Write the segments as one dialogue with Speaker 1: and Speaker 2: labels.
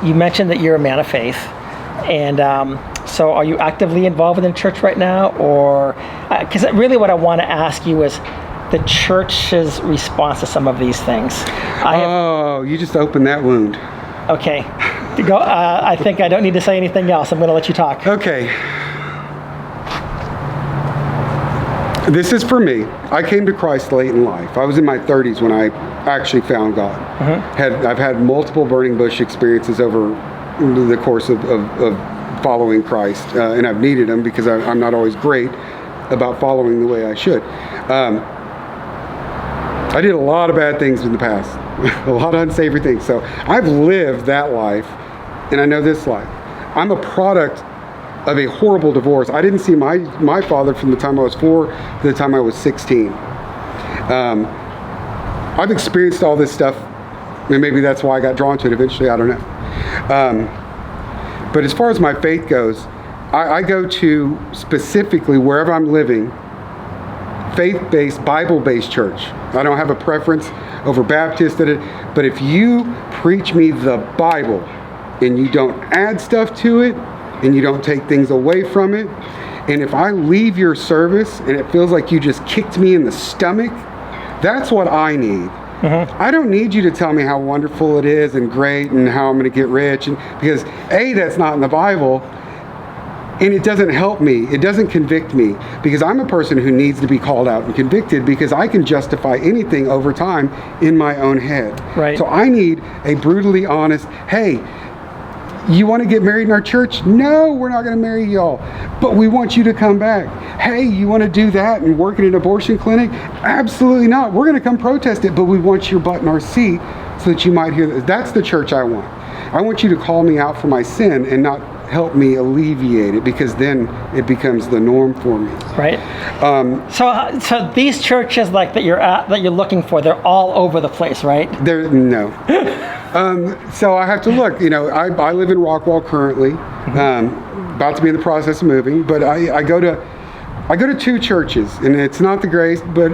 Speaker 1: you mentioned that you're a man of faith, and so are you actively involved in the church right now, or because really what I want to ask you is the church's response to some of these things.
Speaker 2: You just opened that wound.
Speaker 1: Okay. Go. I think I don't need to say anything else. I'm going to let you talk.
Speaker 2: Okay. This is for me. I came to Christ late in life. I was in my 30s when I actually found God. I've had multiple burning bush experiences over the course of following Christ, and I've needed them because I'm not always great about following the way I should. I did a lot of bad things in the past, a lot of unsavory things. So I've lived that life, and I know this life. I'm a product of a horrible divorce. I didn't see my father from the time I was 4 to the time I was 16. I've experienced all this stuff, and maybe that's why I got drawn to it eventually. I don't know. But as far as my faith goes, I go to specifically wherever I'm living, faith-based, Bible-based church. I don't have a preference over Baptist, but if you preach me the Bible and you don't add stuff to it and you don't take things away from it, and if I leave your service and it feels like you just kicked me in the stomach, that's what I need. I don't need you to tell me how wonderful it is and great and how I'm going to get rich, and because A, that's not in the Bible, and it doesn't help me. It doesn't convict me, because I'm a person who needs to be called out and convicted, because I can justify anything over time in my own head.
Speaker 1: Right.
Speaker 2: So I need a brutally honest, hey, you want to get married in our church? No, we're not going to marry y'all, but we want you to come back. Hey, you want to do that and work in an abortion clinic? Absolutely not. We're going to come protest it, but we want your butt in our seat so that you might hear this. That's the church I want. I want you to call me out for my sin and not help me alleviate it, because then it becomes the norm for me.
Speaker 1: Right. So these churches like that you're looking for, they're all over the place, right?
Speaker 2: No. So I have to look. You know, I live in Rockwall currently, about to be in the process of moving, but I go to 2 churches, and it's not the greatest, but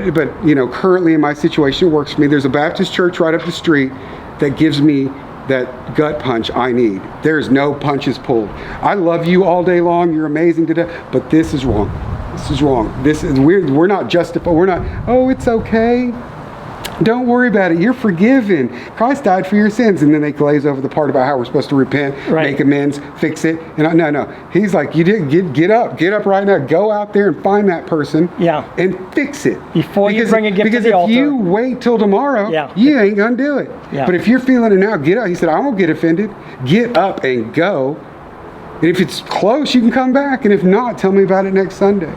Speaker 2: you know, currently in my situation, it works for me. There's a Baptist church right up the street that gives me that gut punch I need. There's no punches pulled. I love you all day long. You're amazing today, but this is wrong. This is wrong. This is weird. We're not justified. We're not. Oh, it's okay. Don't worry about it. You're forgiven. Christ died for your sins. And then they glaze over the part about how we're supposed to repent, make amends, fix it. And no. He's like, you didn't get up right now. Go out there and find that person. And fix it
Speaker 1: before you bring a gift to the altar.
Speaker 2: Because if you wait till tomorrow, you ain't gonna do it. But if you're feeling it now, get up. He said, I won't get offended. Get up and go. And if it's close, you can come back. And if not, tell me about it next Sunday.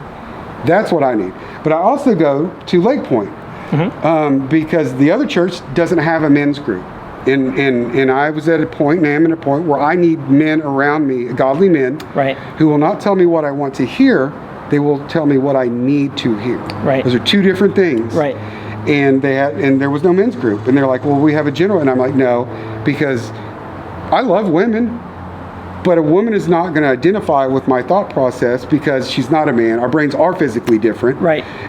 Speaker 2: That's what I need. But I also go to Lake Point. Because the other church doesn't have a men's group, and I was at a point, and I am at a point where I need men around me, godly men, who will not tell me what I want to hear. They will tell me what I need to hear. Those are 2 different things. And there was no men's group, and they're like, well, we have a general, and I'm like, no, because I love women. But a woman is not going to identify with my thought process because she's not a man. Our brains are physically different.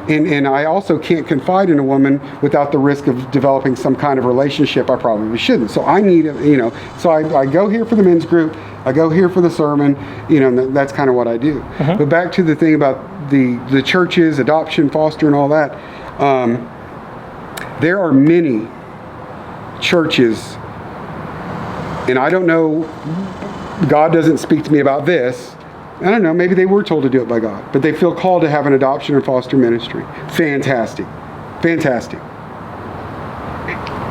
Speaker 2: And I also can't confide in a woman without the risk of developing some kind of relationship I probably shouldn't. So I need, so I go here for the men's group. I go here for the sermon. And that's kind of what I do. But back to the thing about the churches, adoption, foster, and all that. There are many churches, and I don't know, God doesn't speak to me about this. I don't know, maybe they were told to do it by God, but they feel called to have an adoption and foster ministry. Fantastic.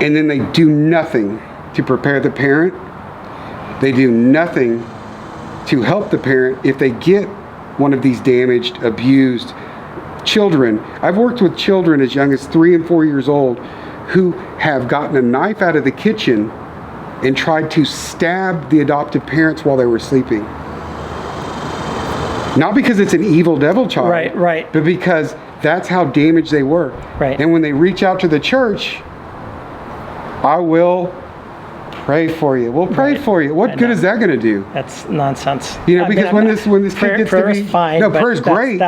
Speaker 2: And then they do nothing to prepare the parent. They do nothing to help the parent if they get one of these damaged, abused children. I've worked with children as young as 3 and 4 years old who have gotten a knife out of the kitchen and tried to stab the adoptive parents while they were sleeping. Not because it's an evil devil child, but because that's how damaged they were. And when they reach out to the church, I will pray for you. We'll pray for you. What good is that going to do?
Speaker 1: That's nonsense.
Speaker 2: Because when this kid gets
Speaker 1: prayer
Speaker 2: to be...
Speaker 1: is fine.
Speaker 2: No, prayer is great.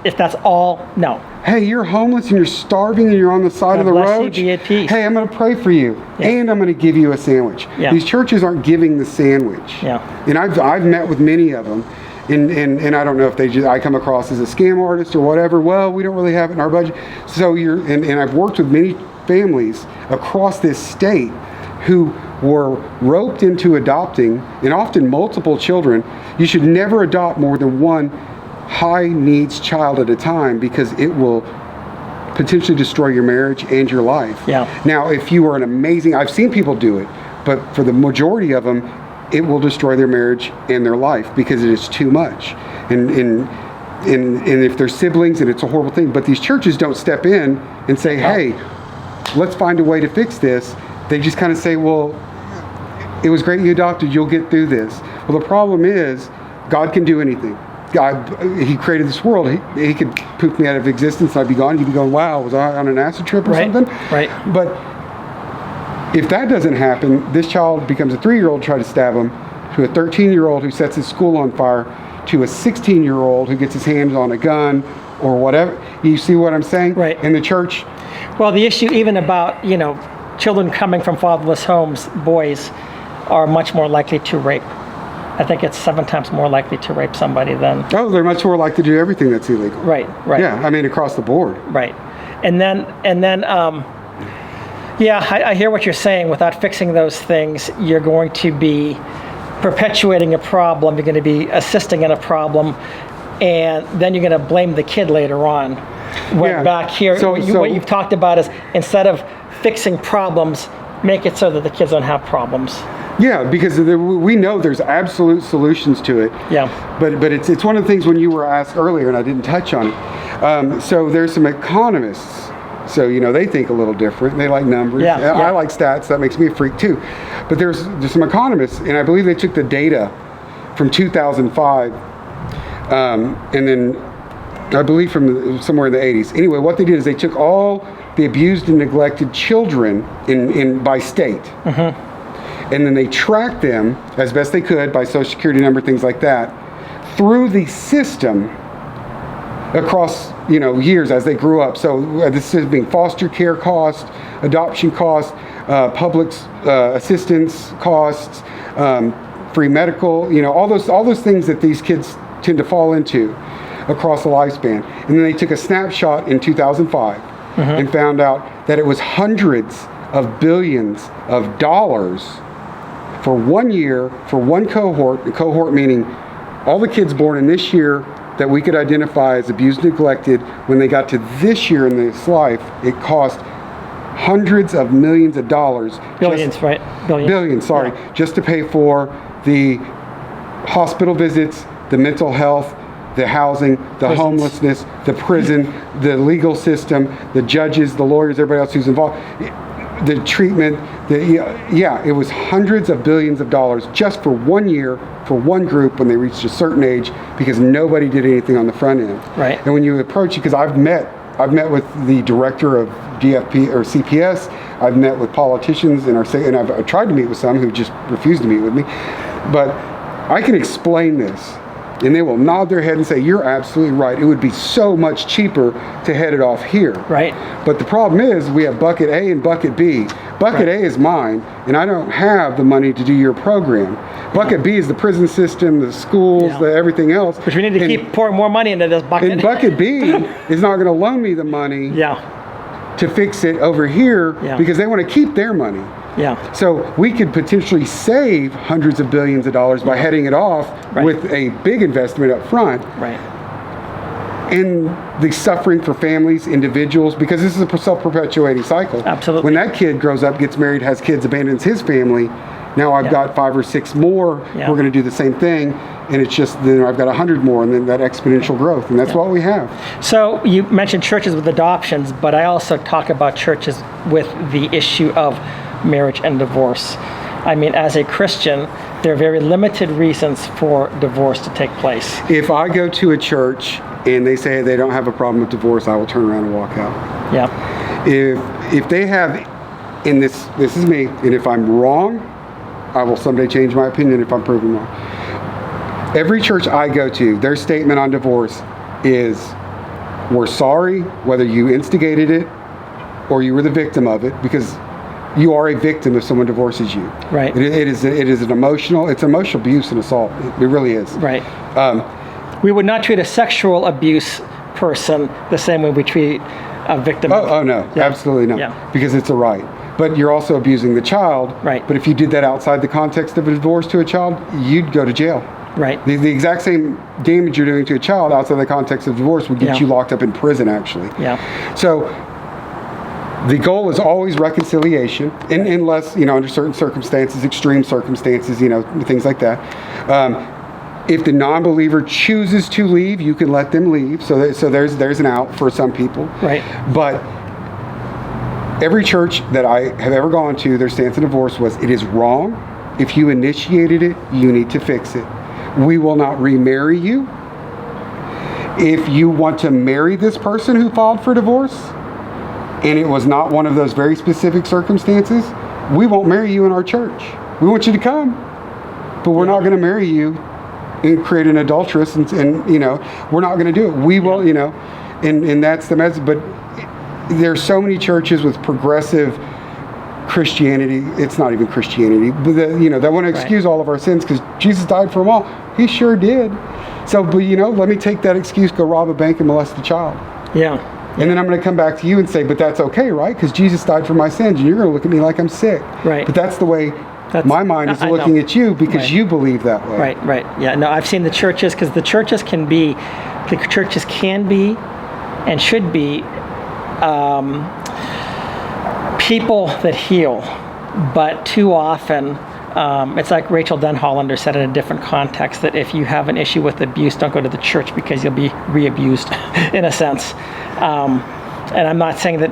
Speaker 1: If that's all, no.
Speaker 2: Hey, you're homeless and you're starving and you're on the side of the road.
Speaker 1: Be at peace.
Speaker 2: Hey, I'm going to pray for you, and I'm going to give you a sandwich. These churches aren't giving the sandwich. And I've met with many of them, and I don't know if I come across as a scam artist or whatever. Well, we don't really have it in our budget. So and I've worked with many families across this state who were roped into adopting, and often multiple children. You should never adopt more than one high needs child at a time, because it will potentially destroy your marriage and your life. Now, if you are I've seen people do it, but for the majority of them, it will destroy their marriage and their life because it is too much. And if they're siblings, and it's a horrible thing, but these churches don't step in and say, hey, let's find a way to fix this. They just kind of say, well, it was great you adopted, you'll get through this. Well, the problem is, God can do anything. He created this world. He could poof me out of existence and I'd be gone. You'd be going, wow, was I on an acid trip or something?
Speaker 1: Right.
Speaker 2: But if that doesn't happen, this child becomes a 3-year-old try to stab him, to a 13-year-old who sets his school on fire, to a 16-year-old who gets his hands on a gun or whatever. You see what I'm saying?
Speaker 1: Right.
Speaker 2: In the church.
Speaker 1: Well, the issue even about, children coming from fatherless homes, boys, are much more likely to rape. I think it's 7 times more likely to rape somebody than...
Speaker 2: Oh, they're much more likely to do everything that's illegal.
Speaker 1: Right.
Speaker 2: Yeah, I mean, across the board.
Speaker 1: Right. And then, I hear what you're saying. Without fixing those things, you're going to be perpetuating a problem. You're going to be assisting in a problem, and then you're going to blame the kid later on. Back here, what you've talked about is, instead of fixing problems, make it so that the kids don't have problems.
Speaker 2: Yeah, because we know there's absolute solutions to it.
Speaker 1: Yeah.
Speaker 2: But it's one of the things when you were asked earlier, and I didn't touch on it. So there's some economists. So, they think a little different. They like numbers.
Speaker 1: Yeah.
Speaker 2: I like stats. That makes me a freak too. But there's some economists, and I believe they took the data from 2005, and then I believe from somewhere in the 80s. Anyway, what they did is they took all the abused and neglected children by state. Mm-hmm. And then they tracked them as best they could by Social Security number, things like that, through the system across years as they grew up. So this is being foster care costs, adoption costs, public assistance costs, free medical, all those things that these kids tend to fall into across the lifespan. And then they took a snapshot in 2005 and found out that it was hundreds of billions of dollars for 1 year, for one cohort meaning all the kids born in this year that we could identify as abused, neglected. When they got to this year in this life, it cost hundreds of millions of dollars.
Speaker 1: Billions.
Speaker 2: Billions, just to pay for the hospital visits, the mental health, the housing, the prisons, homelessness, the prison, the legal system, the judges, the lawyers, everybody else who's involved. The treatment, it was hundreds of billions of dollars just for 1 year for one group when they reached a certain age, because nobody did anything on the front end.
Speaker 1: Right.
Speaker 2: And when you approach it, because I've met with the director of DFP or CPS, I've met with politicians and I've tried to meet with some who just refused to meet with me, but I can explain this. And they will nod their head and say, you're absolutely right. It would be so much cheaper to head it off here.
Speaker 1: Right.
Speaker 2: But the problem is we have bucket A and bucket B. Bucket A is mine, and I don't have the money to do your program. Bucket B is the prison system, the schools, everything else.
Speaker 1: But we need to keep pouring more money into this bucket.
Speaker 2: And bucket B is not going to loan me the money to fix it over here because they want to keep their money.
Speaker 1: Yeah.
Speaker 2: So we could potentially save hundreds of billions of dollars by heading it off with a big investment up front.
Speaker 1: Right.
Speaker 2: And the suffering for families, individuals, because this is a self-perpetuating cycle.
Speaker 1: Absolutely.
Speaker 2: When that kid grows up, gets married, has kids, abandons his family, now I've got 5 or 6 more. We're going to do the same thing. And it's just, I've got 100 more, and then that exponential growth. And that's what we have. So
Speaker 1: you mentioned churches with adoptions, but I also talk about churches with the issue of marriage and divorce. I mean, as a Christian, there are very limited reasons for divorce to take place. If I go to a church and they say they don't have a problem with divorce, I will turn around and walk out. Yeah. If they have, and this is me, and if I'm wrong,
Speaker 2: I will someday change my opinion if I'm proven wrong. Every church I go to, their statement on divorce is, we're sorry whether you instigated it or you were the victim of it, because you are a victim if someone divorces you.
Speaker 1: Right.
Speaker 2: It is an emotional abuse and assault. It really is.
Speaker 1: Right. We would not treat a sexual abuse person the same way we treat a victim.
Speaker 2: Oh no,
Speaker 1: yeah.
Speaker 2: Absolutely not.
Speaker 1: Yeah.
Speaker 2: Because it's a right. But you're also abusing the child.
Speaker 1: Right.
Speaker 2: But if you did that outside the context of a divorce to a child, you'd go to jail.
Speaker 1: Right.
Speaker 2: The exact same damage you're doing to a child outside the context of divorce would get you locked up in prison, actually.
Speaker 1: Yeah.
Speaker 2: So the goal is always reconciliation, unless, under certain circumstances, extreme circumstances, things like that. If the non-believer chooses to leave, you can let them leave. So there's an out for some people.
Speaker 1: Right.
Speaker 2: But every church that I have ever gone to, their stance on divorce was, it is wrong. If you initiated it, you need to fix it. We will not remarry you. If you want to marry this person who filed for divorce, and it was not one of those very specific circumstances, we won't marry you in our church. We want you to come, but we're not going to marry you and create an adulteress, and we're not going to do it. We will, and that's the message. But there's so many churches with progressive Christianity. It's not even Christianity, but that want to excuse all of our sins because Jesus died for them all. He sure did. So, but let me take that excuse, go rob a bank and molest a child.
Speaker 1: Yeah.
Speaker 2: And then I'm going to come back to you and say, but that's okay, right? Because Jesus died for my sins, and you're going to look at me like I'm sick.
Speaker 1: Right.
Speaker 2: But that's the way my mind is looking at you, because you believe that way.
Speaker 1: Right. Yeah. No, I've seen the churches, because the churches can be and should be people that heal, but too often it's like Rachel Denhollander said in a different context, that if you have an issue with abuse, don't go to the church because you'll be re-abused in a sense. And I'm not saying that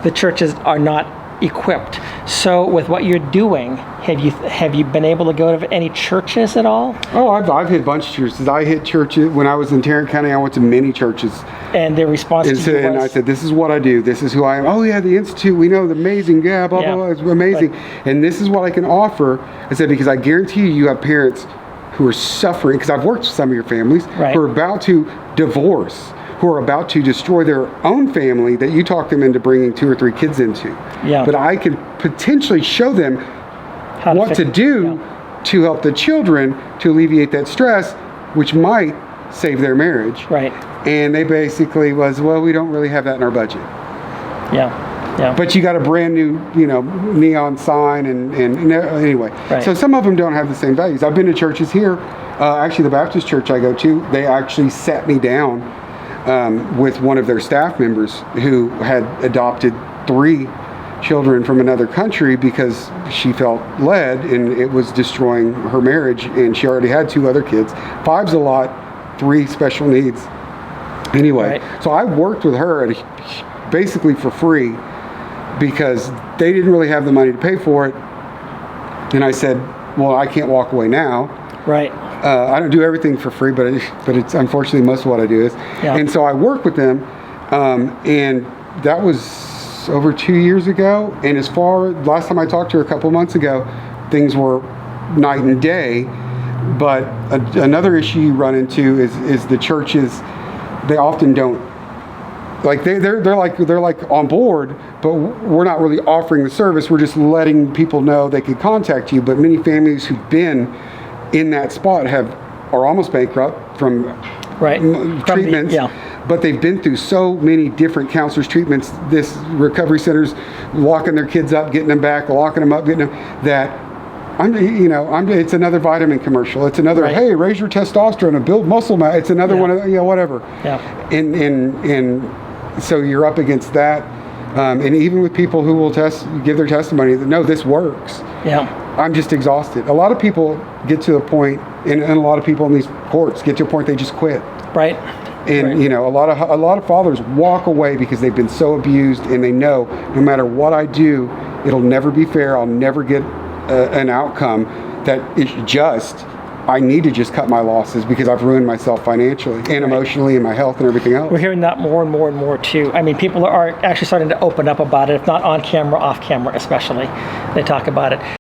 Speaker 1: the churches are not equipped. So with what you're doing, have you been able to go to any churches at all? Oh,
Speaker 2: I've hit a bunch of churches. I hit churches when I was in Tarrant County. I went to many churches.
Speaker 1: And their response to you was?
Speaker 2: And I said, this is what I do. This is who I am. Oh yeah, the Institute. We know the amazing. Yeah, blah blah blah. It's amazing. And this is what I can offer. I said, because I guarantee you have parents who are suffering, because I've worked with some of your families who are about to divorce, who are about to destroy their own family that you talk them into bringing 2 or 3 kids into. Yeah. But I can potentially show them what to do to help the children to alleviate that stress, which might save their marriage.
Speaker 1: Right.
Speaker 2: And they basically was, well, we don't really have that in our budget.
Speaker 1: Yeah.
Speaker 2: But you got a brand new, neon sign and anyway. Right. So some of them don't have the same values. I've been to churches here. Actually, the Baptist church I go to, they actually sat me down with one of their staff members who had adopted 3 children from another country because she felt led, and it was destroying her marriage, and she already had 2 other kids. 5's a lot, 3 special needs. Anyway, so I worked with her basically for free because they didn't really have the money to pay for it. And I said, well, I can't walk away now.
Speaker 1: Right.
Speaker 2: I don't do everything for free, but it's unfortunately most of what I do is. Yeah. And so I work with them, and that was over 2 years ago. And last time I talked to her a couple months ago, things were night and day. But another issue you run into is the churches. They often don't, like they're like on board, but we're not really offering the service. We're just letting people know they could contact you. But many families who've been in that spot are almost bankrupt from treatments. But they've been through so many different counselors, treatments, this recovery centers, locking their kids up, getting them back, locking them up, getting them, that it's another vitamin commercial. It's another, hey, raise your testosterone and build muscle mass. It's another one of, whatever. Yeah. And so you're up against that. And even with people who will give their testimony that, no, this works. Yeah. I'm just exhausted. A lot of people get to a point, and a lot of people in these courts get to a point they just quit. Right. And a lot of fathers walk away because they've been so abused, and they know no matter what I do, it'll never be fair. I'll never get an outcome that it's just, I need to just cut my losses because I've ruined myself financially and emotionally and my health and everything else. We're hearing that more and more and more too. I mean, people are actually starting to open up about it, if not on camera, off camera especially. They talk about it.